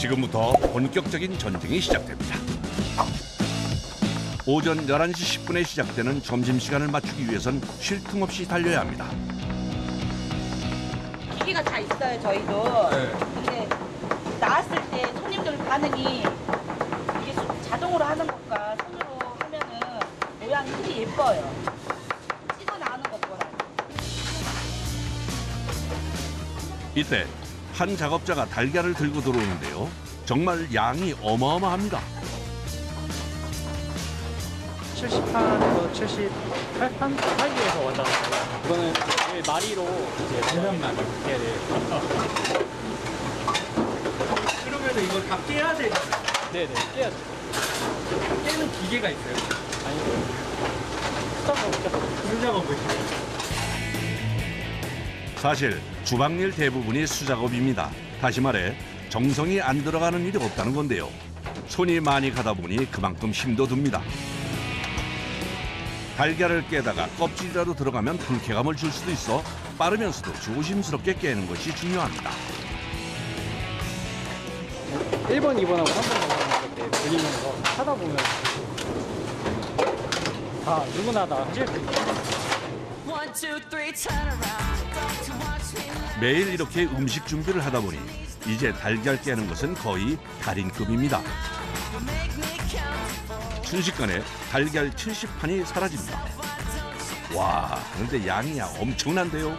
지금부터 본격적인 전쟁이 시작됩니다. 오전 11시 10분에 시작되는 점심시간을 맞추기 위해선 쉴 틈 없이 달려야 합니다. 기계가 다 있어요, 저희도. 근데 나왔을 때 손님들 반응이 이게 자동으로 하는 것과 손으로 하면은 모양이 되게 예뻐요. 찍어 나오는 것보다. 이때 한 작업자가 달걀을 들고 들어오는데요. 정말 양이 어마어마합니다. 70판에서 78판 사이에서 원단을 이거는 마리로 이제 분량만 해야 돼요. 그러면 이걸 다 깨야 되잖아요. 네네, 깨야죠. 깨는 기계가 있어요. 아니면 수작업죠. 수작업을. 사실 주방일 대부분이 수작업입니다. 다시 말해 정성이 안 들어가는 일이 없다는 건데요. 손이 많이 가다 보니 그만큼 힘도 듭니다. 달걀을 깨다가 껍질이라도 들어가면 불쾌감을 줄 수도 있어 빠르면서도 조심스럽게 깨는 것이 중요합니다. 1번, 2번하고 3번 이렇게 돌리면서 하다 보면 다 누구나 다 하실 수 있어요. 매일 이렇게 음식 준비를 하다 보니 이제 달걀 깨는 것은 거의 달인급입니다. 순식간에 달걀 70판이 사라집니다. 와, 그런데 양이 엄청난데요.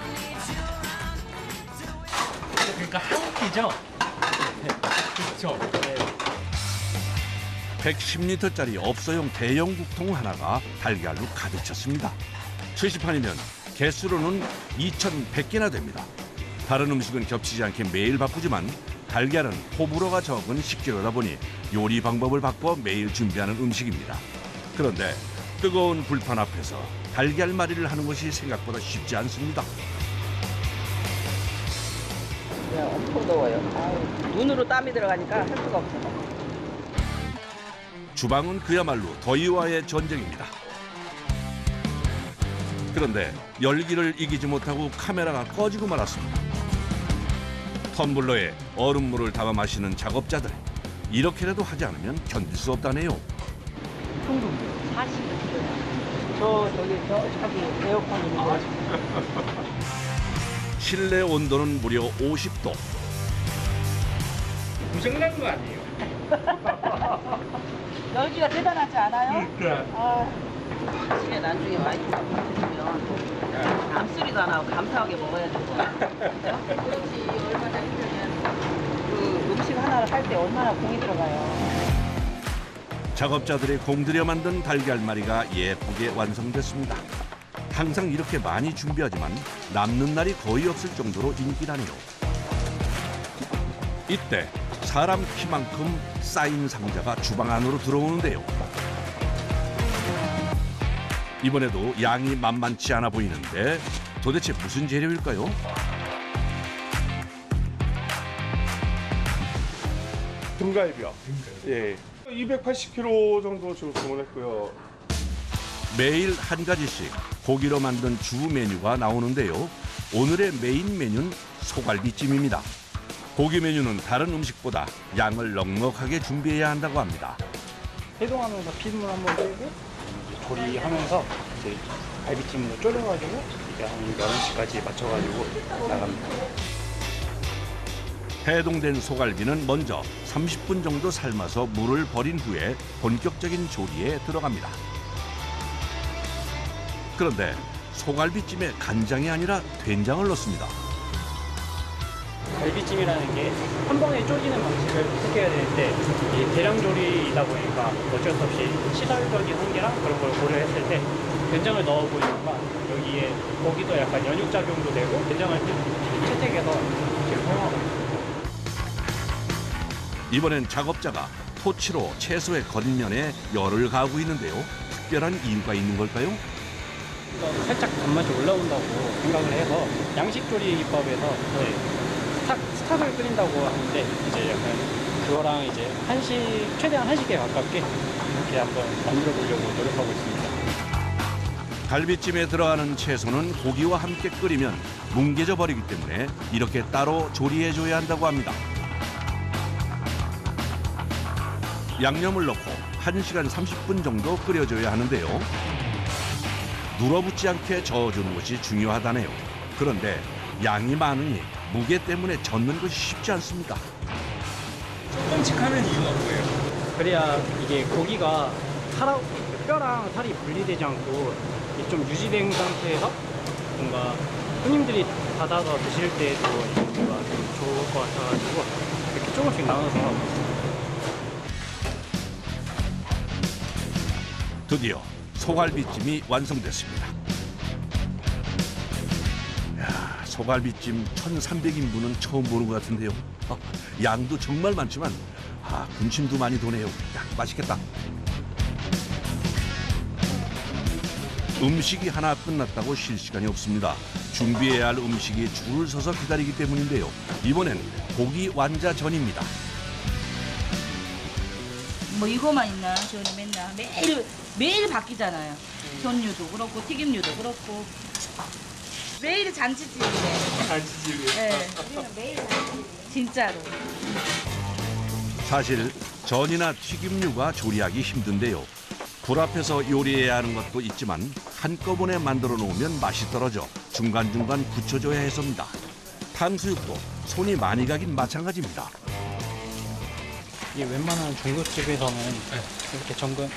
그러니까 한 끼죠? 그렇죠. 110리터짜리 업소용 대형 국통 하나가 달걀로 가득 찼습니다. 70판이면 개수로는 2,100개나 됩니다. 다른 음식은 겹치지 않게 매일 바쁘지만 달걀은 호불호가 적은 식재료다 보니 요리 방법을 바꿔 매일 준비하는 음식입니다. 그런데 뜨거운 불판 앞에서 달걀말이를 하는 것이 생각보다 쉽지 않습니다. 엄청 더워요. 눈으로 땀이 들어가니까 할 수가 없어요. 주방은 그야말로 더위와의 전쟁입니다. 그런데 열기를 이기지 못하고 카메라가 꺼지고 말았습니다. 텀블러에 얼음물을 담아 마시는 작업자들. 이렇게라도 하지 않으면 견딜 수 없다네요. 40kg. 저기 에어컨 있는데. 실내 온도는 무려 50도. 고장난 거 아니에요? 열기가 대단하지 않아요? 그러니까. 집에 나중에 와이프가 보내주면 암소리도 안 하고 감사하게 먹어야 되는 거야. 그렇지, 얼마나 힘들면 그 음식 하나를 할 때 얼마나 공이 들어가요. 작업자들이 공들여 만든 달걀말이가 예쁘게 완성됐습니다. 항상 이렇게 많이 준비하지만 남는 날이 거의 없을 정도로 인기라네요. 이때 사람 키만큼 쌓인 상자가 주방 안으로 들어오는데요. 이번에도 양이 만만치 않아 보이는데 도대체 무슨 재료일까요? 등갈비요. 예. 280kg 정도 지금 주문했고요. 매일 한 가지씩 고기로 만든 주 메뉴가 나오는데요. 오늘의 메인 메뉴는 소갈비찜입니다. 고기 메뉴는 다른 음식보다 양을 넉넉하게 준비해야 한다고 합니다. 해동하면서 피물 한번 빼고 조리하면서 이제 갈비찜으로 졸여가지고 이제 한 11시까지 맞춰가지고 나갑니다. 해동된 소갈비는 먼저 30분 정도 삶아서 물을 버린 후에 본격적인 조리에 들어갑니다. 그런데 소갈비찜에 간장이 아니라 된장을 넣습니다. 갈비찜이라는 게 한 번에 쪼개는 방식을 택해야 되는데 이 대량 조리이다 보니까 어쩔 수 없이 시설적인 한계랑 그런 걸 고려했을 때 된장을 넣어보니까 여기에 고기도 약간 연육작용도 되고 된장을 채택해서 지금 사용하고 있습니다. 이번엔 작업자가 토치로 채소의 겉면에 열을 가하고 있는데요. 특별한 이유가 있는 걸까요? 살짝 단맛이 올라온다고 생각을 해서 양식 조리 기법에서 스탁을 끓인다고 하는데 이제 약간 그거랑 이제 한식 최대한 한식에 가깝게 이렇게 한번 만들어 보려고 노력하고 있습니다. 갈비찜에 들어가는 채소는 고기와 함께 끓이면 뭉개져 버리기 때문에 이렇게 따로 조리해줘야 한다고 합니다. 양념을 넣고 1시간 30분 정도 끓여줘야 하는데요. 눌어붙지 않게 저어주는 것이 중요하다네요. 그런데 양이 많으니 무게 때문에 젓는 것이 쉽지 않습니다. 조금씩 하는 이유가 뭐예요? 그래야 이게 고기가 뼈랑 살이 분리되지 않고 이게 좀 유지된 상태에서 뭔가 손님들이 받아서 드실 때도 뭔가 좀 좋을 것 같아가지고 이렇게 조금씩 나눠서. 드디어 소갈비찜이 완성됐습니다. 야, 소갈비찜 1,300인분은 처음 보는 것 같은데요. 양도 정말 많지만 군침도 많이 도네요. 야, 맛있겠다. 음식이 하나 끝났다고 쉴 시간이 없습니다. 준비해야 할 음식이 줄을 서서 기다리기 때문인데요. 이번엔 고기 완자전입니다. 뭐 이거만 있나? 저는 맨날 매일 바뀌잖아요. 전류도 그렇고 튀김류도 그렇고 매일 잔치집이네. 잔치집이요? 네, 우리는 매일 잔치집. 진짜로. 사실 전이나 튀김류가 조리하기 힘든데요. 불 앞에서 요리해야 하는 것도 있지만 한꺼번에 만들어 놓으면 맛이 떨어져 중간중간 굳혀줘야 해서입니다. 탕수육도 손이 많이 가긴 마찬가지입니다. 이게 웬만한 중국집에서는 이렇게 전분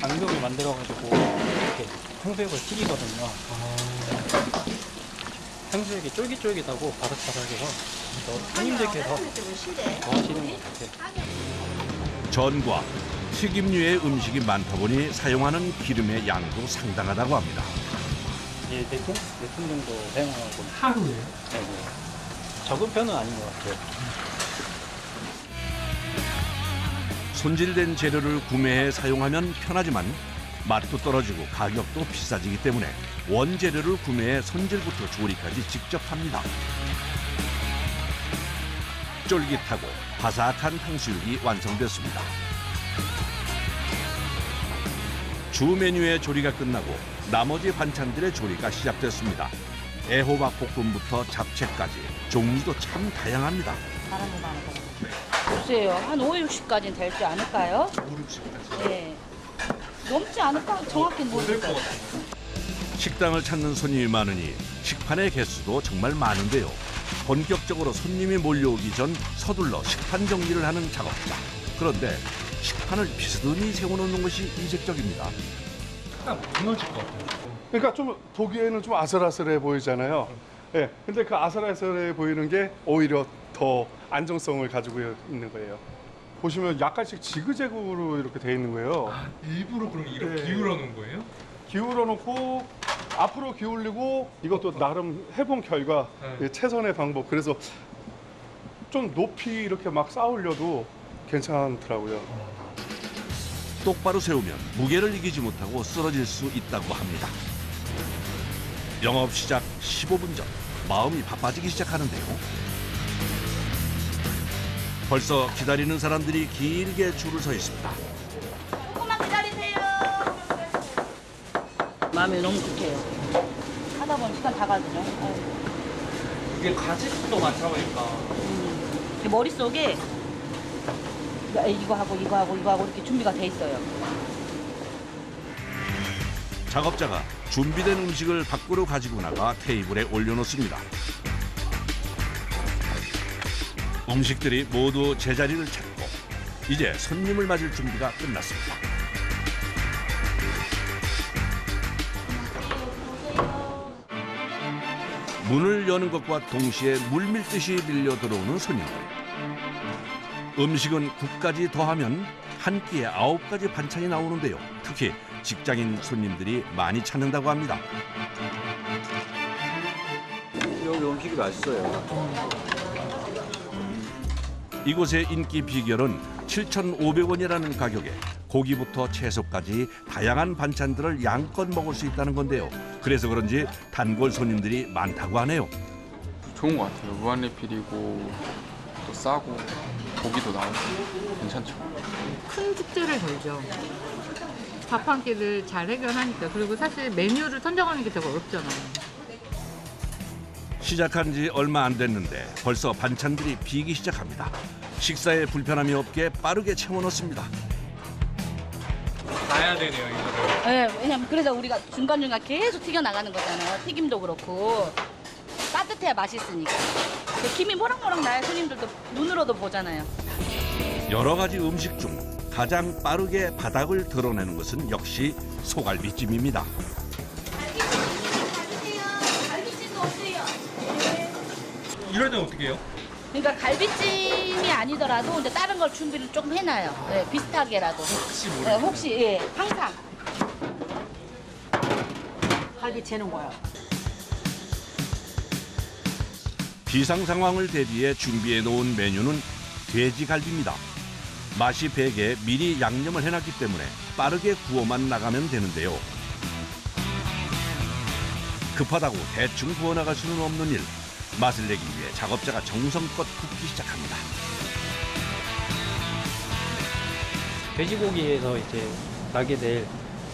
앙금을 만들어가지고 이렇게 탕수육을 튀기거든요. 탕수육이 쫄깃쫄깃하고 바삭바삭해서 손님들께서 좋아하시는 것 같아요. 전과 튀김류의 음식이 많다 보니 사용하는 기름의 양도 상당하다고 합니다. 예, 4톤 정도 사용하고 하루에? 네, 적은 편은 아닌 것 같아요. 손질된 재료를 구매해 사용하면 편하지만 맛도 떨어지고 가격도 비싸지기 때문에 원재료를 구매해 손질부터 조리까지 직접 합니다. 쫄깃하고 바삭한 탕수육이 완성됐습니다. 주 메뉴의 조리가 끝나고 나머지 반찬들의 조리가 시작됐습니다. 애호박 볶음부터 잡채까지 종류도 참 다양합니다. 바람이 많아서. 글쎄요, 한 5, 60까지는 되지 않을까요? 5, 60까지? 네. 넘지 않을까? 정확히 모르겠어요. 식당을 찾는 손님이 많으니 식판의 개수도 정말 많은데요. 본격적으로 손님이 몰려오기 전 서둘러 식판 정리를 하는 작업자. 그런데 식판을 비스듬히 세워놓는 것이 이색적입니다. 약간 무너질 것 같아요. 그러니까 좀 보기에는 좀 아슬아슬해 보이잖아요. 예. 근데 그 아슬아슬해 보이는 게 오히려 더 안정성을 가지고 있는 거예요. 보시면 약간씩 지그재그로 이렇게 돼 있는 거예요. 일부러 그럼 이렇게 네. 기울여 놓은 거예요? 기울어 놓고 앞으로 기울이고 이것도 나름 해본 결과 네. 최선의 방법. 그래서 좀 높이 이렇게 막 쌓으려도 괜찮더라고요. 똑바로 세우면 무게를 이기지 못하고 쓰러질 수 있다고 합니다. 영업 시작 15분 전 마음이 바빠지기 시작하는데요. 벌써 기다리는 사람들이 길게 줄을 서 있습니다. 조금만 기다리세요. 마음이 너무 급해요. 하다 보면 시간 다 가거든요. 아유. 이게 가짓도 많다 보니까. 머릿속에 이거 하고 이거 하고 이거 하고 이렇게 준비가 돼 있어요. 작업자가 준비된 음식을 밖으로 가지고 나가 테이블에 올려놓습니다. 음식들이 모두 제자리를 찾고 이제 손님을 맞을 준비가 끝났습니다. 문을 여는 것과 동시에 물밀듯이 밀려 들어오는 손님들. 음식은 국까지 더하면 한 끼에 9가지 반찬이 나오는데요. 특히 직장인 손님들이 많이 찾는다고 합니다. 여기 음식이 맛있어요. 이곳의 인기 비결은 7,500원이라는 가격에 고기부터 채소까지 다양한 반찬들을 양껏 먹을 수 있다는 건데요. 그래서 그런지 단골 손님들이 많다고 하네요. 좋은 것 같아요. 무한리필이고 또 싸고 고기도 나오고 괜찮죠. 큰 축제를 걸죠. 밥 한 끼를 잘 해결하니까. 그리고 사실 메뉴를 선정하는 게 되게 어렵잖아요. 시작한 지 얼마 안 됐는데 벌써 반찬들이 비기 시작합니다. 식사에 불편함이 없게 빠르게 채워 넣습니다. 가야 되네요, 이거를. 네, 왜냐면 그래서 우리가 중간중간 계속 튀겨 나가는 거잖아요. 튀김도 그렇고 따뜻해야 맛있으니까. 김이 모락모락 나야 손님들도 눈으로도 보잖아요. 여러 가지 음식 중 가장 빠르게 바닥을 드러내는 것은 역시 소갈비찜입니다. 갈비찜도 없어요. 이럴 때는 어떻게 해요? 그러니까 갈비찜이 아니더라도 이제 다른 걸 준비를 조금 해놔요. 네, 비슷하게라도. 혹시 모르 네, 혹시 예, 항상. 갈비 재는 거야. 비상 상황을 대비해 준비해 놓은 메뉴는 돼지갈비입니다. 맛이 배게 미리 양념을 해놨기 때문에 빠르게 구워만 나가면 되는데요. 급하다고 대충 구워나갈 수는 없는 일. 맛을 내기 위해 작업자가 정성껏 굽기 시작합니다. 돼지고기에서 이제 나게 될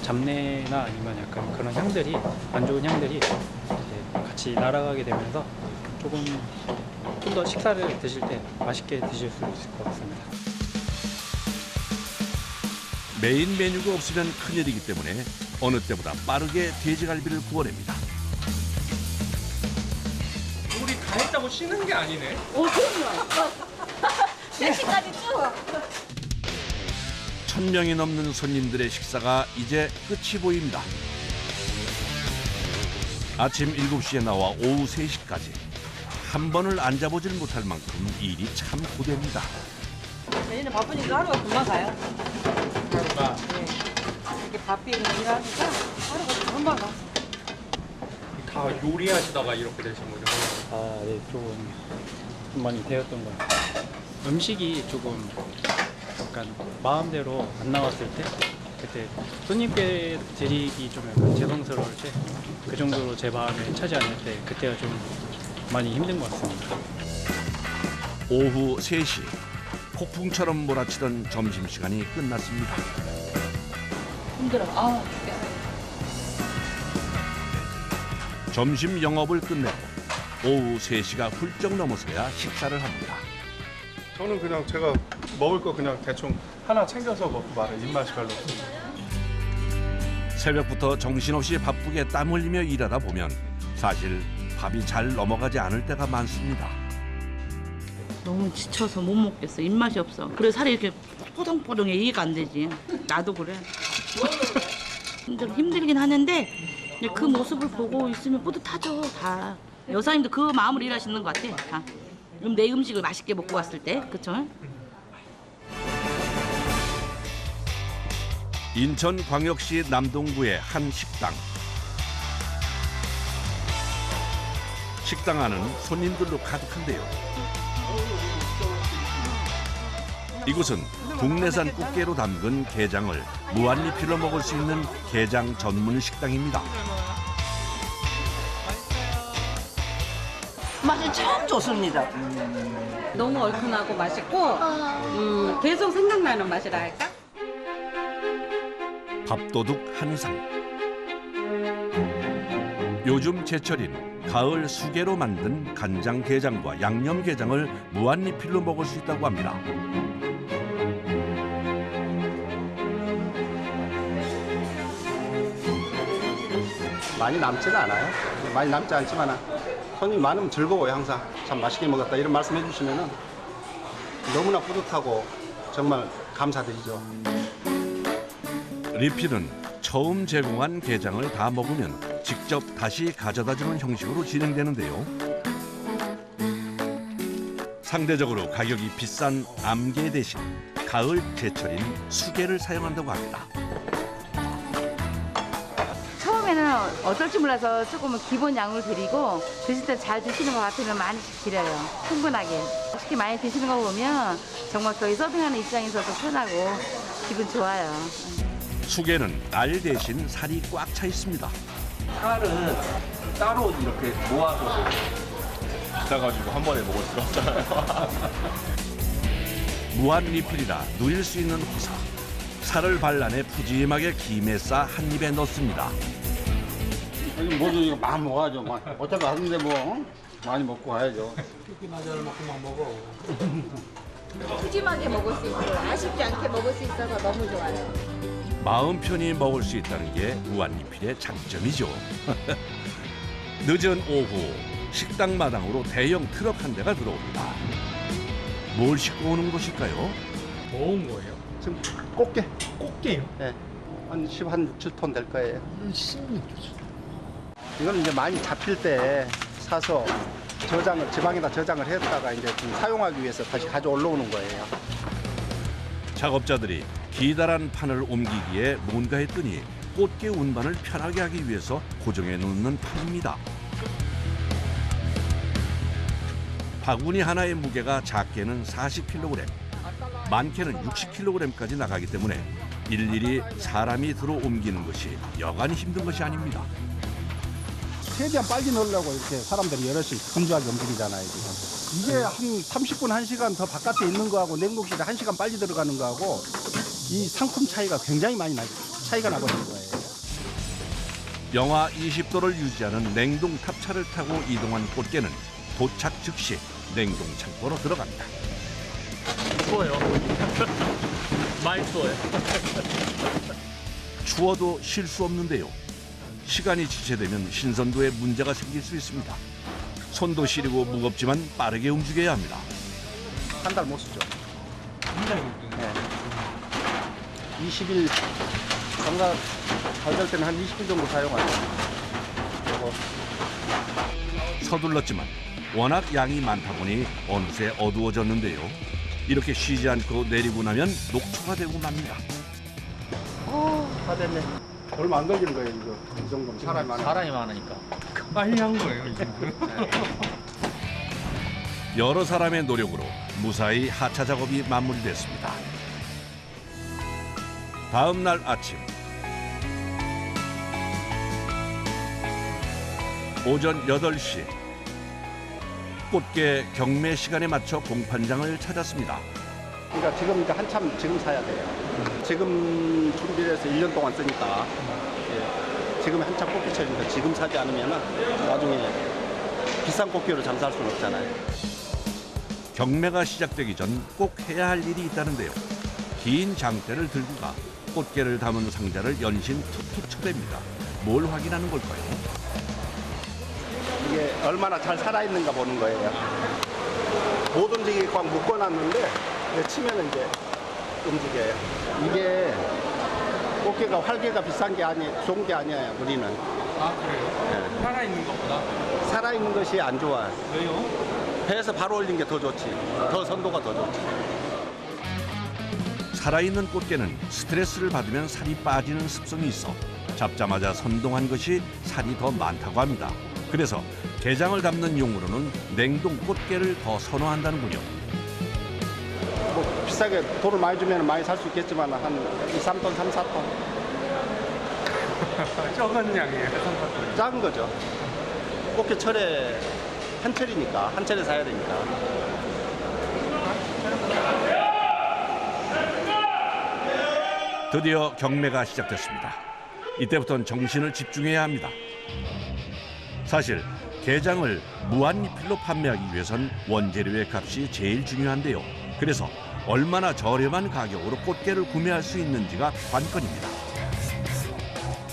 잡내나 아니면 약간 그런 향들이 안 좋은 향들이 이제 같이 날아가게 되면서 조금 좀 더 식사를 드실 때 맛있게 드실 수 있을 것 같습니다. 메인 메뉴가 없으면 큰일이기 때문에 어느 때보다 빠르게 돼지갈비를 구워냅니다. 우리 다 했다고 쉬는 게 아니네. 오, 그럼요. 3시까지 쭉. 1000명이 넘는 손님들의 식사가 이제 끝이 보입니다. 아침 7시에 나와 오후 3시까지 한 번을 앉아보질 못할 만큼 일이 참 고됩니다. 저희는 바쁘니까 하루가 금방 가요. 하루가. 네. 이렇게 바삐 일하니까 하루가 금방 가. 다 요리하시다가 이렇게 되신 거죠? 아, 네, 조금 많이 되었던 것 같아요. 음식이 조금 약간 마음대로 안 나왔을 때 그때 손님께 드리기 좀 약간 죄송스러울 때 그 정도로 제 마음에 차지 않을 때 그때가 좀 많이 힘든 것 같습니다. 오후 3시 폭풍처럼 몰아치던 점심시간이 끝났습니다. 힘들어. 아, 죽겠어. 점심 영업을 끝내고 오후 3시가 훌쩍 넘어서야 식사를 합니다. 저는 그냥 제가 먹을 거 그냥 대충 하나 챙겨서 먹고 말아요. 입맛이 별로 없어요. 새벽부터 정신없이 바쁘게 땀 흘리며 일하다 보면 사실 밥이 잘 넘어가지 않을 때가 많습니다. 너무 지쳐서 못 먹겠어. 입맛이 없어. 그래서 살이 이렇게 포동포동해. 이해가 안 되지. 나도 그래. 힘들긴 하는데 그 모습을 보고 있으면 뿌듯하죠. 다. 여사님도 그 마음으로 일하시는 것 같아. 다. 그럼 내 음식을 맛있게 먹고 왔을 때. 그쵸? 인천광역시 남동구의 한 식당. 식당 안은 손님들로 가득한데요. 이곳은 국내산 꽃게로 담근 게장을 무한리필로 먹을 수 있는 게장 전문 식당입니다. 맛이 참 좋습니다. 너무 얼큰하고 맛있고 계속 생각나는 맛이라 할까? 밥도둑 한상. 요즘 제철인 가을 수개로 만든 간장게장과 양념게장을 무한리필로 먹을 수 있다고 합니다. 많이 남지는 않아요. 많이 남지 않지만 손님 많으면 즐거워요. 항상 참 맛있게 먹었다 이런 말씀해 주시면은 너무나 뿌듯하고 정말 감사드리죠. 리필은 처음 제공한 게장을 다 먹으면 직접 다시 가져다주는 형식으로 진행되는데요. 상대적으로 가격이 비싼 암게 대신 가을 제철인 수게를 사용한다고 합니다. 처음에는 어떨지 몰라서 조금은 기본 양을 드리고 드실 때 잘 드시는 것 같으면 많이씩 드려요. 충분하게. 쉽게 많이 드시는 거 보면 정말 저희 서빙하는 입장에서도 편하고 기분 좋아요. 수게는 알 대신 살이 꽉 차 있습니다. 살은 따로 이렇게 모아서 비싸가지고 한 번에 먹을 수 없잖아요. 무한 리필이라 누릴 수 있는 호사. 살을 발라내 푸짐하게 김에 싸 한 입에 넣습니다. 뭐도 이거 많이 먹어야죠. 어차피 하는데 뭐 많이 먹고 가야죠. 튀김 하자를 먹고 막 먹어. 푸짐하게 먹을 수 있고 아쉽지 않게 먹을 수 있어서 너무 좋아요. 마음 편히 먹을 수 있다는 게 무한리필의 장점이죠. 늦은 오후 식당 마당으로 대형 트럭 한 대가 들어옵니다. 뭘 싣고 오는 것일까요? 뭐 온 거예요? 지금 꽃게. 꽃게요? 네. 한 6, 7톤 될 거예요. 16kg. 이건 이제 많이 잡힐 때 사서 지방에다 저장을 했다가 이제 좀 사용하기 위해서 다시 가져 올라오는 거예요. 작업자들이 기다란 판을 옮기기에 뭔가 했더니 꽃게 운반을 편하게 하기 위해서 고정해 놓는 판입니다. 바구니 하나의 무게가 작게는 40kg, 많게는 60kg까지 나가기 때문에 일일이 사람이 들어 옮기는 것이 여간 힘든 것이 아닙니다. 최대한 빨리 넣으려고 이렇게 사람들이 여럿이 분주하게 움직이잖아요, 지금. 이게 한 30분, 1시간 더 바깥에 있는 거하고 냉동실에 1시간 빨리 들어가는 거하고 이 상품 차이가 굉장히 많이 차이가 나버리는 거예요. 영하 20도를 유지하는 냉동 탑차를 타고 이동한 꽃게는 도착 즉시 냉동 창고로 들어갑니다. 추워요. 많이 추워요. 추워도 쉴 수 없는데요. 시간이 지체되면 신선도에 문제가 생길 수 있습니다. 손도 시리고 무겁지만 빠르게 움직여야 합니다. 한 달 못 쓰죠. 굉장히 네. 20일, 장사 잘 될 때는 한 20일 정도 사용하죠. 그리고 서둘렀지만 워낙 양이 많다 보니 어느새 어두워졌는데요. 이렇게 쉬지 않고 내리고 나면 녹초가 되고 맙니다. 다 됐네. 얼마 안 걸리는 거예요, 이거. 이 정도면 사람이 많으니까. 빨리 한 거예요, 이제. 여러 사람의 노력으로 무사히 하차 작업이 마무리됐습니다. 다음 날 아침 오전 8시 꽃게 경매 시간에 맞춰 공판장을 찾았습니다. 그러니까 지금 이제 한참 지금 사야 돼요. 지금 준비를 해서 1년 동안 쓰니까 지금 한참 꽃게철이니까 지금 사지 않으면 나중에 비싼 꽃게로 장사할 수는 없잖아요. 경매가 시작되기 전 꼭 해야 할 일이 있다는데요. 긴 장대를 들고 가 꽃게를 담은 상자를 연신 툭툭 쳐댑니다. 뭘 확인하는 걸까요? 이게 얼마나 잘 살아있는가 보는 거예요. 못 움직이게 꽉 묶어놨는데 치면 이제 움직여요. 이게 꽃게가 활개가 비싼 게 좋은 게 아니에요, 우리는. 아, 그래요? 네. 살아있는 것보다? 살아있는 것이 안 좋아요. 왜요? 배에서 바로 올린 게 더 좋지. 더 선도가 더 좋지. 살아있는 꽃게는 스트레스를 받으면 살이 빠지는 습성이 있어 잡자마자 선동한 것이 살이 더 많다고 합니다. 그래서 게장을 담는 용으로는 냉동 꽃게를 더 선호한다는군요. 뭐 비싸게 돈을 많이 주면 많이 살 수 있겠지만 한 2, 3톤, 3, 4톤. 적은 양이에요. 작은 거죠. 꽃게 철에 한 철이니까 한 철에 사야 되니까. 드디어 경매가 시작됐습니다. 이때부터는 정신을 집중해야 합니다. 사실 게장을 무한리필로 판매하기 위해선 원재료의 값이 제일 중요한데요. 그래서 얼마나 저렴한 가격으로 꽃게를 구매할 수 있는지가 관건입니다.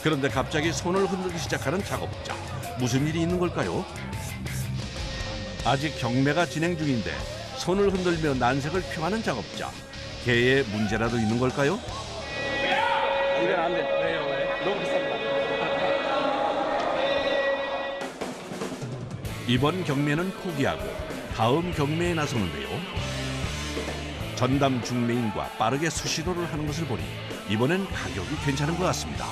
그런데 갑자기 손을 흔들기 시작하는 작업자. 무슨 일이 있는 걸까요? 아직 경매가 진행 중인데 손을 흔들며 난색을 표하는 작업자. 개의 문제라도 있는 걸까요? 이건 안 돼. 왜요, 왜? 너무 비쌉니다. 이번 경매는 포기하고 다음 경매에 나서는데요. 전담 중매인과 빠르게 수시로를 하는 것을 보니 이번엔 가격이 괜찮은 것 같습니다.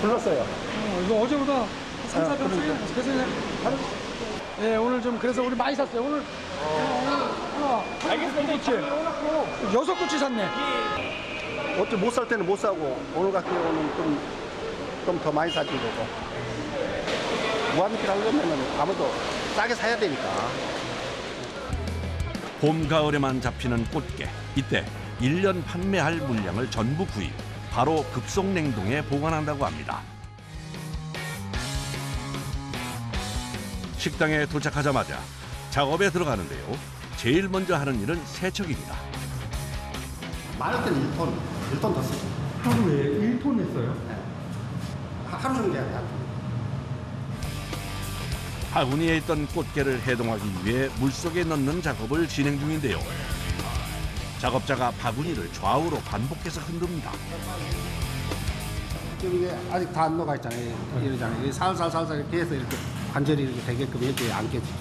불렀어요. 이거 어제보다 3, 400원 그러니까. 그래서 다른 네, 오늘 좀 그래서 우리 많이 샀어요. 오늘 하나, 알겠습니다. 6꼬치 샀네. 어째 못 살 때는 못 사고 오늘 같은 경우는 좀 더 많이 사지 거고. 무한리필 하려면 아무도 싸게 사야 되니까. 봄, 가을에만 잡히는 꽃게. 이때 1년 판매할 물량을 전부 구입. 바로 급속 냉동에 보관한다고 합니다. 식당에 도착하자마자 작업에 들어가는데요. 제일 먼저 하는 일은 세척입니다. 많을 때는 1톤 더 쓰죠. 하루에 1톤 했어요? 하루 정도 해야 돼요. 바구니에 있던 꽃게를 해동하기 위해 물속에 넣는 작업을 진행 중인데요. 작업자가 바구니를 좌우로 반복해서 흔듭니다. 지금 이게 아직 다 안 녹아 있잖아요. 이러잖아요. 이게 살살 이렇게 해서 이렇게 관절이 이렇게 되게끔 이렇게 안 깨지죠.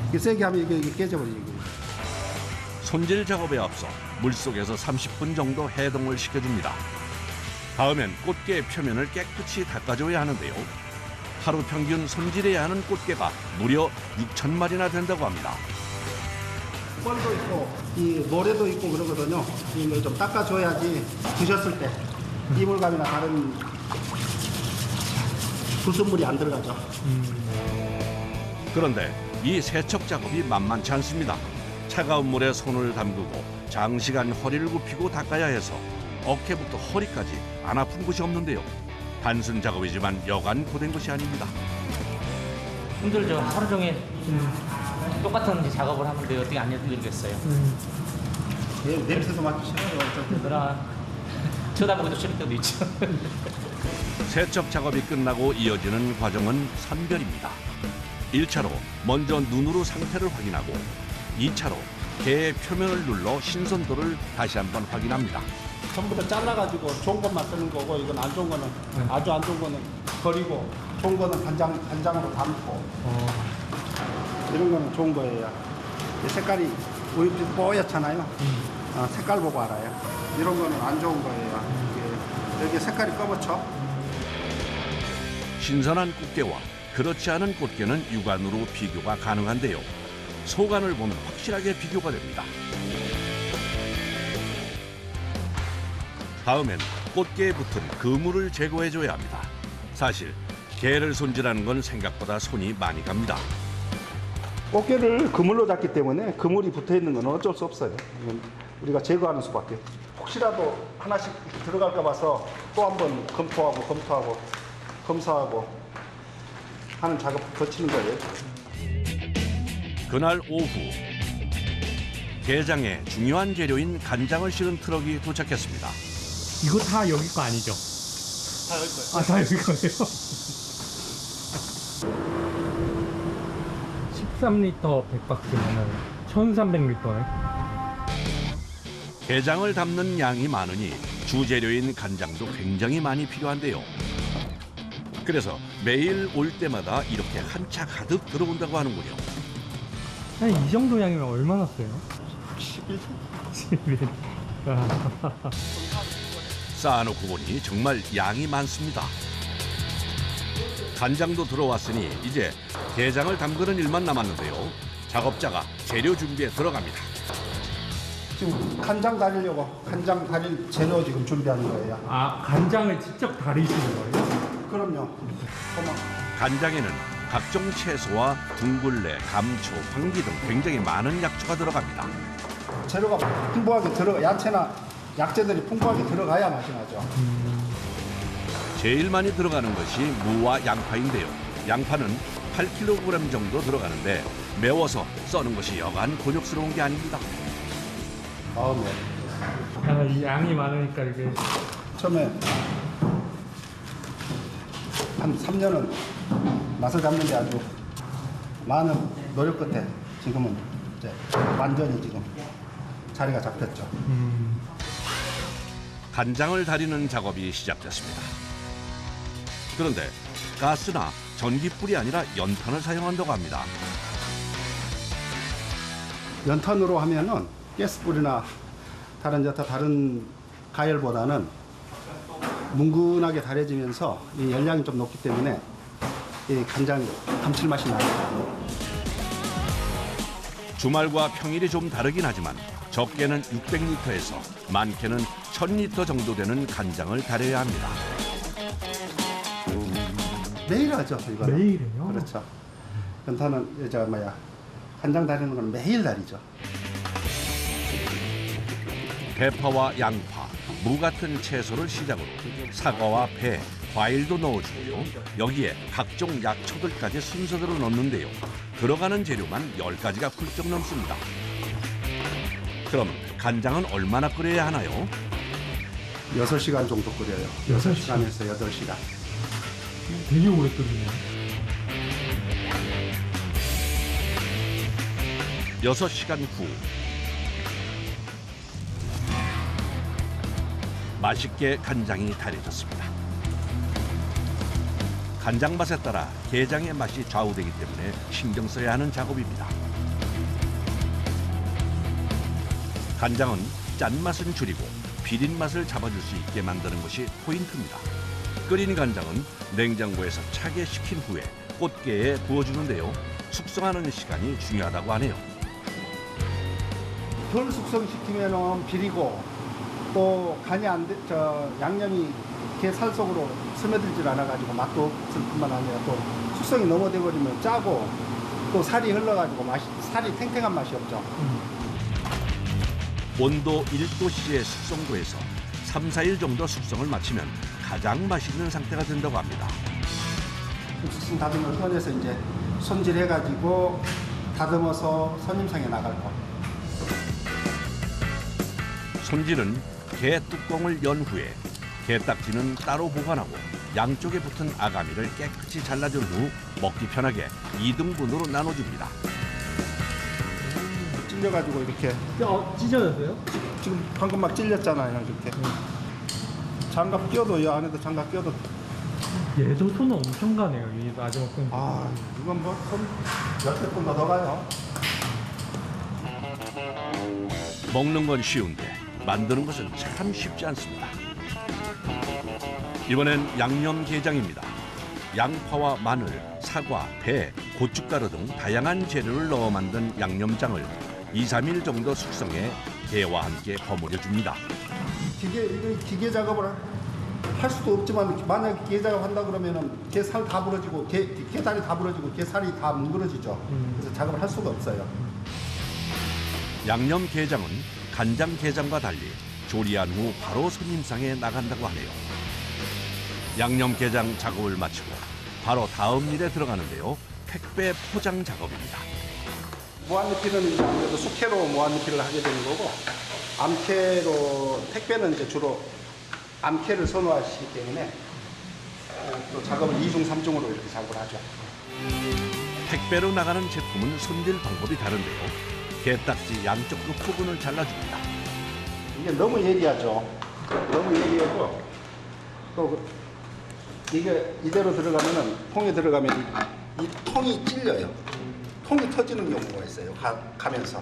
이게 세게 하면 이게 깨져버리죠. 손질 작업에 앞서 물속에서 30분 정도 해동을 시켜줍니다. 다음엔 꽃게 표면을 깨끗이 닦아줘야 하는데요. 하루 평균 손질해야 하는 꽃게가 무려 6,000마리나 된다고 합니다. 뻘도 있고 이 모래도 있고 그러거든요. 이걸 좀 닦아줘야지 드셨을 때 이물감이나 다른 불순물이 안 들어가죠. 그런데 이 세척 작업이 만만치 않습니다. 차가운 물에 손을 담그고 장시간 허리를 굽히고 닦아야 해서 어깨부터 허리까지 안 아픈 곳이 없는데요. 단순 작업이지만 여간 고된 것이 아닙니다. 힘들죠. 하루 종일 똑같은 작업을 하는데 어떻게 안 힘들겠어요. 냄새도 맡기 싫어요. 그러나 쳐다보기도 싫을 때도 있죠. 세척 작업이 끝나고 이어지는 과정은 선별입니다. 1차로 먼저 눈으로 상태를 확인하고 2차로 게의 표면을 눌러 신선도를 다시 한번 확인합니다. 전부 다 잘라가지고 좋은 것만 쓰는 거고 이건 안 좋은 거는 아주 안 좋은 거는 버리고 좋은 거는 간장으로 담고 이런 거는 좋은 거예요. 색깔이 우유빛 뽀얗잖아요. 색깔 보고 알아요. 이런 거는 안 좋은 거예요. 여기 색깔이 검었죠. 신선한 꽃게와 그렇지 않은 꽃게는 육안으로 비교가 가능한데요. 소간을 보면 확실하게 비교가 됩니다. 다음엔 꽃게에 붙은 그물을 제거해줘야 합니다. 사실 게를 손질하는 건 생각보다 손이 많이 갑니다. 꽃게를 그물로 잡기 때문에 그물이 붙어있는 건 어쩔 수 없어요. 우리가 제거하는 수밖에. 혹시라도 하나씩 들어갈까 봐서 또 한 번 검사하고 하는 작업 거치는 거예요. 그날 오후 게장에 중요한 재료인 간장을 실은 트럭이 도착했습니다. 이거 다 여기 거 아니죠? 다 여기 거예요. 아, 다 여기 거예요? 13리터 100박스면 1300리터네. 게장을 담는 양이 많으니 주재료인 간장도 굉장히 많이 필요한데요. 그래서 매일 올 때마다 이렇게 한 차 가득 들어온다고 하는군요. 한 이 정도 양이면 얼마나 써요? 11. 쌓아놓고 보니 정말 양이 많습니다. 간장도 들어왔으니 이제 게장을 담그는 일만 남았는데요. 작업자가 재료 준비에 들어갑니다. 지금 간장 다리려고 간장 다릴 재료 지금 준비하는 거예요. 아, 간장을 직접 다리시는 거예요? 그럼요. 간장에는 각종 채소와 둥글레, 감초, 황기 등 굉장히 많은 약초가 들어갑니다. 재료가 풍부하게 야채나 약재들이 풍부하게 들어가야 맛이 나죠. 제일 많이 들어가는 것이 무와 양파인데요. 양파는 8kg 정도 들어가는데 매워서 써는 것이 여간 곤욕스러운 게 아닙니다. 마음에. 아, 이 양이 많으니까 이게. 처음에 한 3년은 맛을 잡는데 아주 많은 노력 끝에 지금은 이제 완전히 지금 자리가 잡혔죠. 간장을 다리는 작업이 시작됐습니다. 그런데 가스나 전기불이 아니라 연탄을 사용한다고 합니다. 연탄으로 하면은 가스불이나 다른 가열보다는 뭉근하게 달여지면서 이 열량이 좀 높기 때문에 이 간장 감칠맛이 나요. 주말과 평일이 좀 다르긴 하지만 적게는 600리터에서 많게는 1000리터 정도 되는 간장을 다려야 합니다. 매일 하죠, 이거는. 매일이요? 그렇죠. 연탄은 간장 다리는 건 매일 다리죠. 대파와 양파, 무 같은 채소를 시작으로 사과와 배, 과일도 넣어주고요. 여기에 각종 약초들까지 순서대로 넣는데요. 들어가는 재료만 10가지가 훌쩍 넘습니다. 그럼 간장은 얼마나 끓여야 하나요? 6시간 정도 끓여요. 6시간에서 8시간. 되게 오래 끓이네요. 6시간 후 맛있게 간장이 달여졌습니다. 간장 맛에 따라 게장의 맛이 좌우되기 때문에 신경 써야 하는 작업입니다. 간장은 짠맛은 줄이고 비린 맛을 잡아줄 수 있게 만드는 것이 포인트입니다. 끓인 간장은 냉장고에서 차게 식힌 후에 꽃게에 부어주는데요. 숙성하는 시간이 중요하다고 하네요. 덜 숙성시키면 비리고 또 간이 양념이 게 살 속으로 스며들질 않아가지고 맛도 없을 뿐만 아니라 또 숙성이 너무 돼버리면 짜고 또 살이 흘러가지고 살이 탱탱한 맛이 없죠. 온도 1도씨의 숙성도에서 3, 4일 정도 숙성을 마치면 가장 맛있는 상태가 된다고 합니다. 숙성 다듬은 걸 꺼내서 이제 손질해가지고 다듬어서 손님상에 나갈 거. 손질은 게 뚜껑을 연 후에 게딱지는 따로 보관하고 양쪽에 붙은 아가미를 깨끗이 잘라준 후 먹기 편하게 2등분으로 나눠줍니다. 찔려가지고 이렇게. 찢어졌어요? 지금 방금 막 찔렸잖아요, 이렇게. 장갑 끼워도 이 안에도 장갑 끼워도. 얘도 손 엄청 가네요. 이 마지막 건. 아, 이건 뭐 손 10번 더 가요. 먹는 건 쉬운데 만드는 것은 참 쉽지 않습니다. 이번엔 양념게장입니다. 양파와 마늘, 사과, 배, 고춧가루 등 다양한 재료를 넣어 만든 양념장을 2, 3일 정도 숙성해 게와 함께 버무려 줍니다. 기계 작업을 할 수도 없지만 만약에 기계 작업한다 그러면은 게 살 다 부러지고 게다리 다 부러지고 게 살이 다 뭉그러지죠. 그래서 작업을 할 수가 없어요. 양념게장은 간장게장과 달리 조리한 후 바로 손님상에 나간다고 하네요. 양념게장 작업을 마치고 바로 다음 일에 들어가는데요. 택배 포장 작업입니다. 무한리필은 이제 아무래도 숙회로 무한리필을 하게 되는 거고 암캐로 택배는 이제 주로 암캐를 선호하시기 때문에 또 작업을 2중, 3중으로 이렇게 작업을 하죠. 택배로 나가는 제품은 손질 방법이 다른데요. 게딱지 양쪽으로 부분을 잘라줍니다. 이게 너무 예리하죠. 너무 예리하고 또 이게 이대로 들어가면은 통에 들어가면 이 통이 찔려요. 통이 터지는 경우가 있어요. 가면서.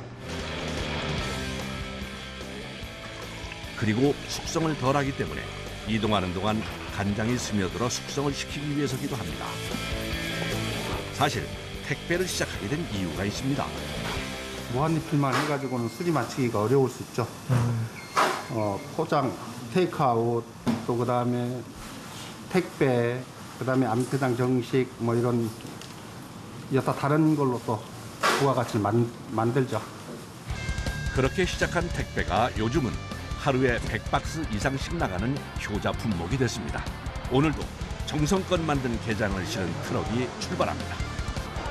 그리고 숙성을 덜하기 때문에 이동하는 동안 간장이 스며들어 숙성을 시키기 위해서기도 합니다. 사실 택배를 시작하게 된 이유가 있습니다. 무한리필만 해가지고는 수리 맞추기가 어려울 수 있죠. 포장, 테이크아웃, 또 그다음에 택배, 그다음에 암태장 정식 뭐 이런 여타 다른 걸로 또 부가가치를 만들죠. 그렇게 시작한 택배가 요즘은 하루에 100박스 이상씩 나가는 효자 품목이 됐습니다. 오늘도 정성껏 만든 게장을 실은 트럭이 출발합니다.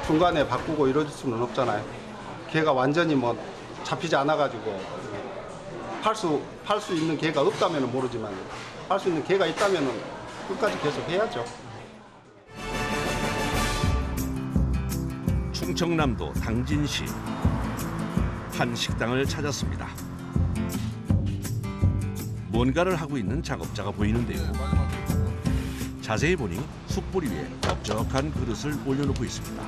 중간에 바꾸고 이럴 수는 없잖아요. 게가 완전히 뭐 잡히지 않아가지고 팔 수 있는 게가 없다면 모르지만 팔 수 있는 게가 있다면 끝까지 계속 해야죠. 충청남도 당진시 한 식당을 찾았습니다. 뭔가를 하고 있는 작업자가 보이는데요. 자세히 보니 숯불 위에 넓적한 그릇을 올려놓고 있습니다.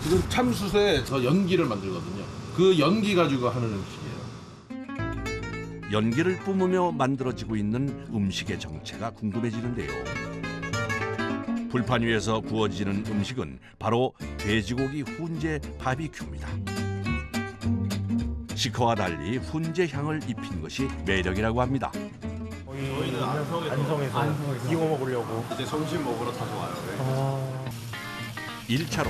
지금 참숯에 저 연기를 만들거든요. 그 연기 가지고 하는 음식이에요. 연기를 뿜으며 만들어지고 있는 음식의 정체가 궁금해지는데요. 불판 위에서 구워지는 음식은 바로 돼지고기 훈제 바비큐입니다. 시커와 달리 훈제 향을 입힌 것이 매력이라고 합니다. 저희는 안성에서 이거 먹으려고 이제 점심 먹으러 자주 와요. 1차로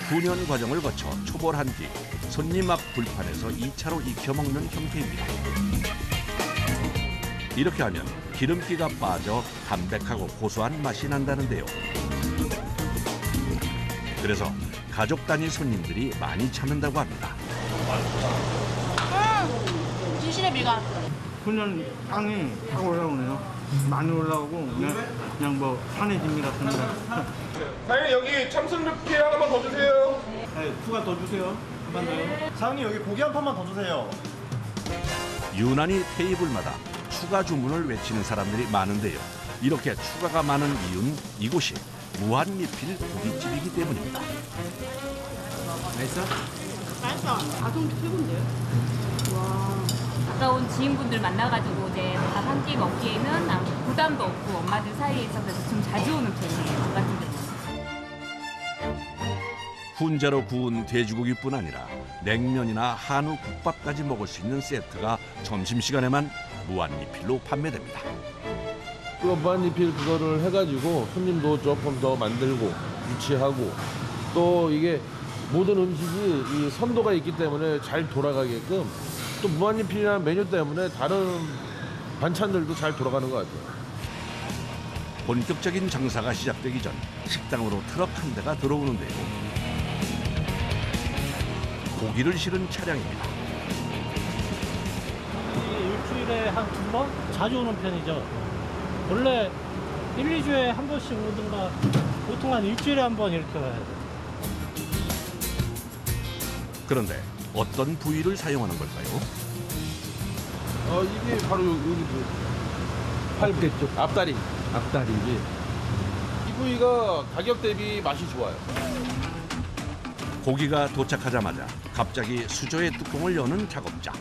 훈연 과정을 거쳐 초벌한 뒤 손님 앞 불판에서 2차로 익혀 먹는 형태입니다. 이렇게 하면 기름기가 빠져 담백하고 고소한 맛이 난다는데요. 그래서 가족 단위 손님들이 많이 찾는다고 합니다. 고기가 그냥 땅이 딱 올라오네요. 많이 올라오고 그냥 뭐 산해진미 같습니다. 사장님 여기 참숯육회 하나만 더 주세요. 네, 추가 더 주세요. 한 번 더요. 사장님 여기 고기 한 판만 더 주세요. 유난히 테이블마다 추가 주문을 외치는 사람들이 많은데요. 이렇게 추가가 많은 이유는 이곳이 무한리필 고깃집이기 때문입니다. 맛있어? 맛있어. 가성비 최고인데요? 와. 갔다 온 지인분들 만나가지고 이제 밥 한 끼 먹기에는 아무 부담도 없고 엄마들 사이에 있어서 좀 자주 오는 편이에요. 밥 같은 데는. 훈제로 구운 돼지고기뿐 아니라 냉면이나 한우 국밥까지 먹을 수 있는 세트가 점심시간에만 무한리필로 판매됩니다. 그 무한리필 그거를 해가지고 손님도 조금 더 만들고 유치하고 또 이게 모든 음식이 이 선도가 있기 때문에 잘 돌아가게끔 또 무한리필이라는 메뉴 때문에 다른 반찬들도 잘 돌아가는 것 같아요. 본격적인 장사가 시작되기 전 식당으로 트럭 한 대가 들어오는데요. 고기를 실은 차량입니다. 일주일에 한 2번? 자주 오는 편이죠. 원래 1, 2주에 한 번씩 오든가 보통 한 일주일에 한 번 이렇게 와야 돼요. 그런데 어떤 부위를 사용하는 걸까요? 이게 바로 여기 팔배 쪽 앞다리. 앞다리지. 이 부위가 가격 대비 맛이 좋아요. 고기가 도착하자마자 갑자기 수저의 뚜껑을 여는 작업자.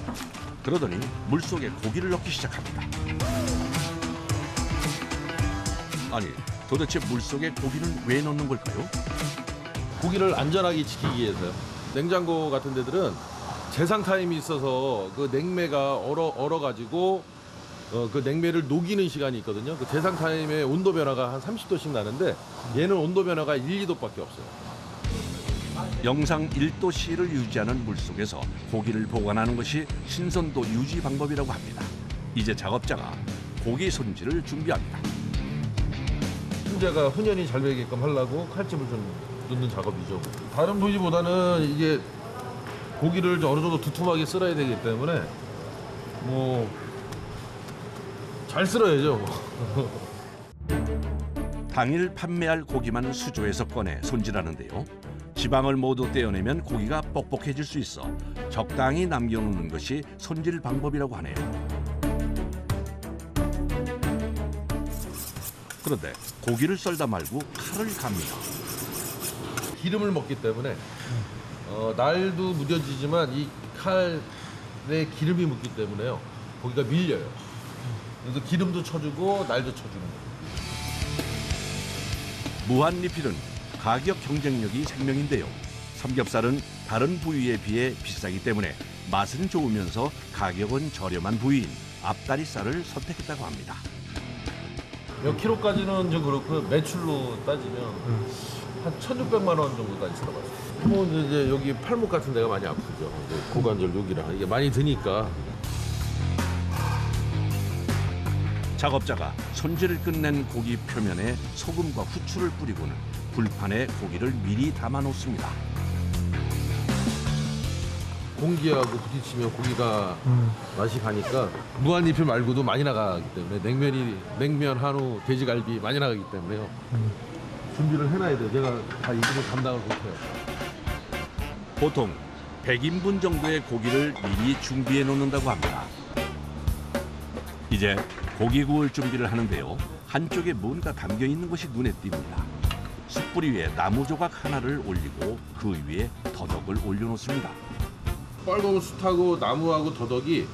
그러더니 물속에 고기를 넣기 시작합니다. 아니, 도대체 물속에 고기는 왜 넣는 걸까요? 고기를 안전하게 지키기 위해서요. 냉장고 같은 데들은 재상 타임이 있어서 그 냉매가 얼어가지고 그 냉매를 녹이는 시간이 있거든요. 그 재상 타임의 온도 변화가 한 30도씩 나는데 얘는 온도 변화가 1, 2도밖에 없어요. 영상 1도씨를 유지하는 물속에서 고기를 보관하는 것이 신선도 유지 방법이라고 합니다. 이제 작업자가 고기 손질을 준비합니다. 훈제가 훈연이 잘 배게끔 하려고 칼집을 좀 넣는 작업이죠. 다른 부위보다는 이게 고기를 어느 정도 두툼하게 썰어야 되기 때문에 뭐 잘 썰어야죠. 당일 판매할 고기만 수조에서 꺼내 손질하는데요. 지방을 모두 떼어내면 고기가 뻑뻑해질 수 있어 적당히 남겨놓는 것이 손질 방법이라고 하네요. 그런데 고기를 썰다 말고 칼을 갑니다. 기름을 먹기 때문에 날도 무뎌지지만 이 칼에 기름이 묻기 때문에요. 고기가 밀려요. 그래서 기름도 쳐주고 날도 쳐주는 거예요. 무한리필은 가격 경쟁력이 생명인데요. 삼겹살은 다른 부위에 비해 비싸기 때문에 맛은 좋으면서 가격은 저렴한 부위인 앞다리살을 선택했다고 합니다. 몇 킬로까지는 좀 그렇고 매출로 따지면 한 1,600만 원 정도까지 들어갔어요. 뭐 이제 여기 팔목 같은 데가 많이 아프죠. 고관절 여기랑 이게 많이 드니까. 작업자가 손질을 끝낸 고기 표면에 소금과 후추를 뿌리고는 불판에 고기를 미리 담아 놓습니다. 공기하고 부딪히면 고기가 맛이 가니까 무한리필 말고도 많이 나가기 때문에 냉면, 한우, 돼지갈비 많이 나가기 때문에요. 준비를 해놔야 돼요. 제가 다 이거를 감당을 못해요. 보통 100인분 정도의 고기를 미리 준비해 놓는다고 합니다. 이제 고기 구울 준비를 하는데요. 한쪽에 뭔가 담겨 있는 것이 눈에 띕니다. 숯불 위에 나무 조각 하나를 올리고 그 위에 더덕을 올려놓습니다. 빨간 숯하고 나무하고 더덕이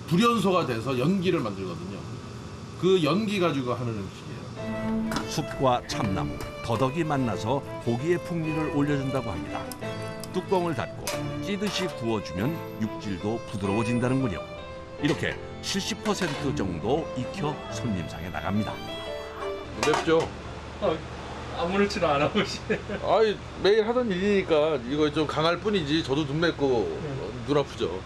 불연소가 돼서 연기를 만들거든요. 그 연기 가지고 하는 음식이에요. 숯과 참나무, 더덕이 만나서 고기의 풍미를 올려준다고 합니다. 뚜껑을 닫고 찌듯이 구워주면 육질도 부드러워진다는군요. 이렇게 70% 정도 익혀 손님상에 나갑니다. 맵죠? 아무렇지도 않아 보시네. 아이 매일 하던 일이니까 이거 좀 강할 뿐이지 저도 눈 맵고 눈 아프죠.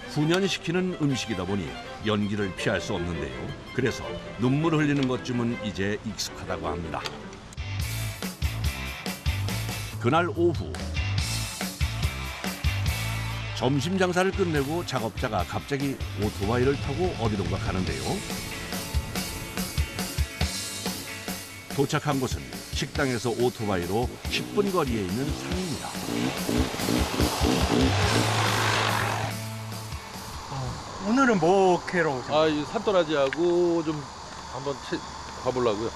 훈연시키는 음식이다 보니 연기를 피할 수 없는데요. 그래서 눈물 흘리는 것쯤은 이제 익숙하다고 합니다. 그날 오후 점심 장사를 끝내고 작업자가 갑자기 오토바이를 타고 어디론가 가는데요. 도착한 곳은 식당에서 오토바이로 10분 거리에 있는 산입니다. 오늘은 뭐 캐러 오신 거예요? 이 산도라지하고 좀 한번 가보려고요.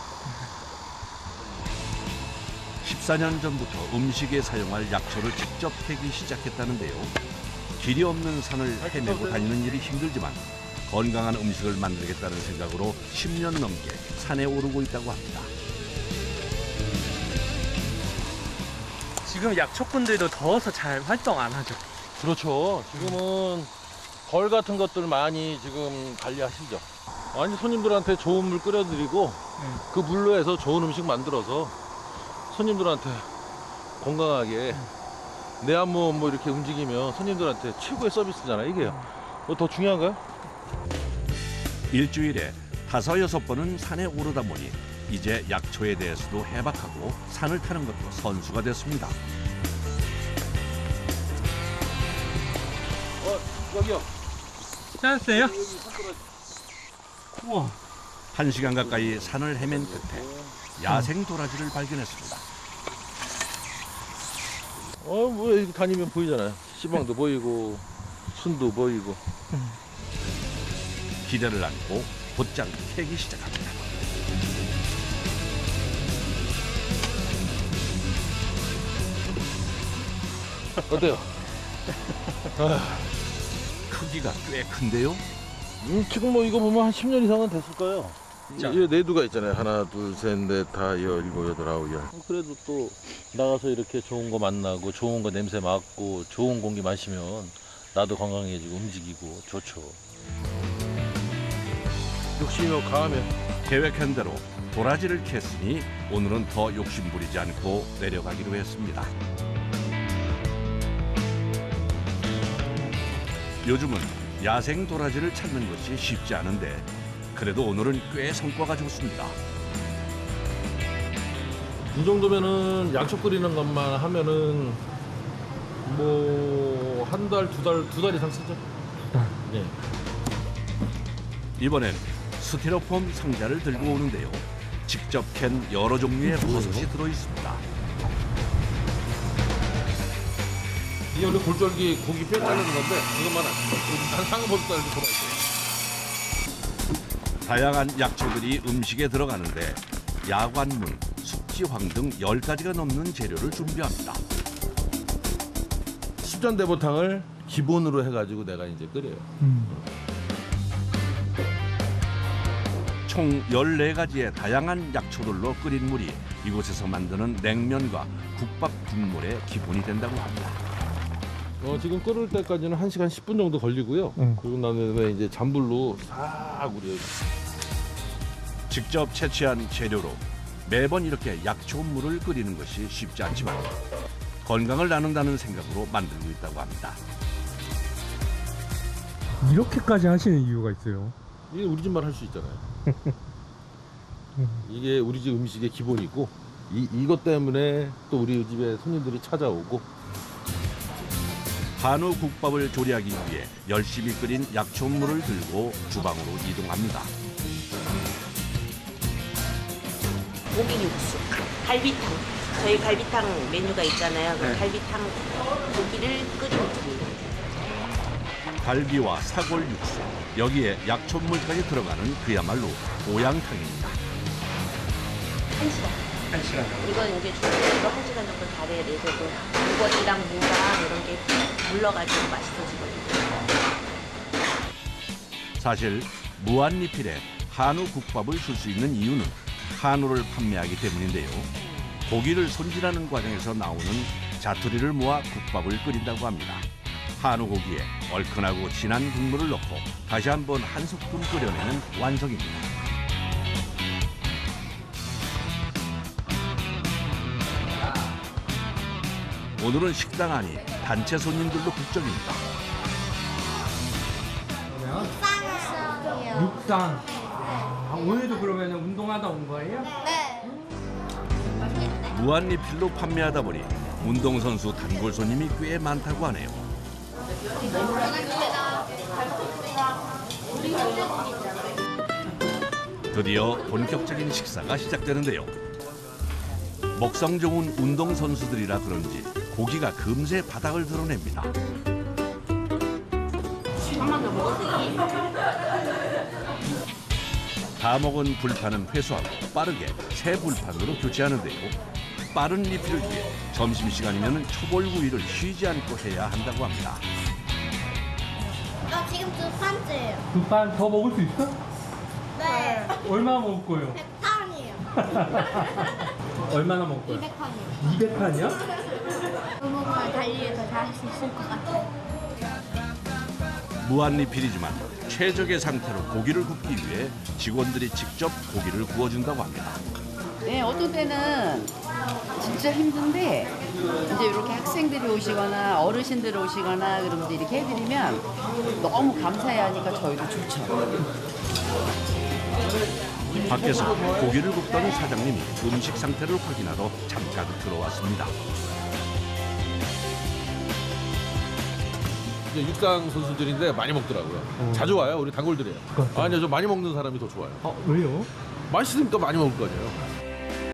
14년 전부터 음식에 사용할 약초를 직접 캐기 시작했다는데요. 길이 없는 산을 헤매고 다니는 일이 힘들지만 건강한 음식을 만들겠다는 생각으로 10년 넘게 산에 오르고 있다고 합니다. 지금 약초꾼들도 더워서 잘 활동 안 하죠. 그렇죠. 지금은 벌 같은 것들 많이 지금 관리하시죠. 아니 손님들한테 좋은 물 끓여드리고 그 물로 해서 좋은 음식 만들어서 손님들한테 건강하게 내 한몸 뭐 이렇게 움직이면 손님들한테 최고의 서비스잖아요. 이게요. 뭐 더 중요한가요? 일주일에 5-6번은 산에 오르다 보니 이제 약초에 대해서도 해박하고 산을 타는 것도 선수가 됐습니다. 여기요. 찾았어요? 우와. 1시간 가까이 산을 헤맨 끝에 야생 도라지를 발견했습니다. 뭐 이렇게 다니면 보이잖아요. 시방도 보이고 순도 보이고. 기대를 안고 곧장 캐기 시작합니다. 어때요? 크기가 꽤 큰데요? 지금 뭐 이거 보면 한 10년 이상은 됐을 거예요. 이 내두가 있잖아요. 하나, 둘, 셋, 넷, 다, 일곱, 여덟, 아홉, 열. 그래도 또 나가서 이렇게 좋은 거 만나고 좋은 거 냄새 맡고 좋은 공기 마시면 나도 건강해지고 움직이고 좋죠. 욕심이 강하면 계획한 대로 도라지를 캤으니 오늘은 더 욕심 부리지 않고 내려가기로 했습니다. 요즘은 야생 도라지를 찾는 것이 쉽지 않은데 그래도 오늘은 꽤 성과가 좋습니다. 이 정도면은 약초 끓이는 것만 하면은 뭐 한 달, 두 달 이상 쓰죠. 네. 이번엔 스티로폼 상자를 들고 오는데요. 직접 캔 여러 종류의 버섯이 들어 있습니다. 이게 원래 골절기 고기 뼈 자르는 건데 이것만 한 상버섯 이렇게 들어있어요. 다양한 약초들이 음식에 들어가는데 야관문, 숙지황 등 10가지가 넘는 재료를 준비합니다. 수전대보탕을 기본으로 해가지고 내가 이제 끓여요. 총 14가지의 다양한 약초들로 끓인 물이 이곳에서 만드는 냉면과 국밥 국물의 기본이 된다고 합니다. 지금 끓을 때까지는 1시간 10분 정도 걸리고요. 그리고 나면 이제 잔불로 싹 우려요. 직접 채취한 재료로 매번 이렇게 약초물을 끓이는 것이 쉽지 않지만 건강을 나눈다는 생각으로 만들고 있다고 합니다. 이렇게까지 하시는 이유가 있어요? 이게 우리 집만 할 수 있잖아요. 이게 우리 집 음식의 기본이고 이것 때문에 또 우리 집에 손님들이 찾아오고 한우 국밥을 조리하기 위해 열심히 끓인 약초물을 들고 주방으로 이동합니다. 고기 육수, 갈비탕. 저희 갈비탕 메뉴가 있잖아요. 그 갈비탕 고기를 끓인 국. 갈비와 사골 육수, 여기에 약초물까지 들어가는 그야말로 보양탕입니다. 1시간. 1시간. 이건 이제 중국으로 1시간 정도 달에 내서도 우거지랑 무랑 이런 게 물러가지고 맛있어지거든요. 사실 무한리필에 한우 국밥을 쓸 수 있는 이유는 한우를 판매하기 때문인데요. 고기를 손질하는 과정에서 나오는 자투리를 모아 국밥을 끓인다고 합니다. 한우 고기에 얼큰하고 진한 국물을 넣고 다시 한번 한 소끔 끓여내는 완성입니다. 오늘은 식당 안이 단체 손님들로 북적입니다. 육상. 오늘도 그러면 운동하다 온 거예요? 네. 무한리필로 판매하다 보니 운동선수 단골 손님이 꽤 많다고 하네요. 드디어 본격적인 식사가 시작되는데요. 먹성 좋은 운동선수들이라 그런지 고기가 금세 바닥을 드러냅니다. 한번 더 먹었더니 다 먹은 불판은 회수하고 빠르게 새 불판으로 교체하는데요. 빠른 리필을 위해 점심시간이면 초벌구이를 쉬지 않고 해야 한다고 합니다. 나 지금 두 판째예요. 두 판 더 먹을 수 있어? 네. 얼마나 먹을 거예요? 100판이에요. 얼마나 먹을 거예요? 200판이요. 200판이요? 의무만 달리해서 잘할 수 있을 것 같아요. 무한 리필이지만 최적의 상태로 고기를 굽기 위해 직원들이 직접 고기를 구워준다고 합니다. 네, 어떤 때는 진짜 힘든데 이제 이렇게 학생들이 오시거나 어르신들이 오시거나 그러면서 이렇게 해드리면 너무 감사해 하니까 저희도 좋죠. 밖에서 고기를 굽던 사장님이 음식 상태를 확인하러 잠깐 들어왔습니다. 이제 육상 선수들인데 많이 먹더라고요. 자주 와요. 우리 단골들이에요. 아니요, 저 많이 먹는 사람이 더 좋아요. 왜요? 맛있으니까 많이 먹을 거 아니에요.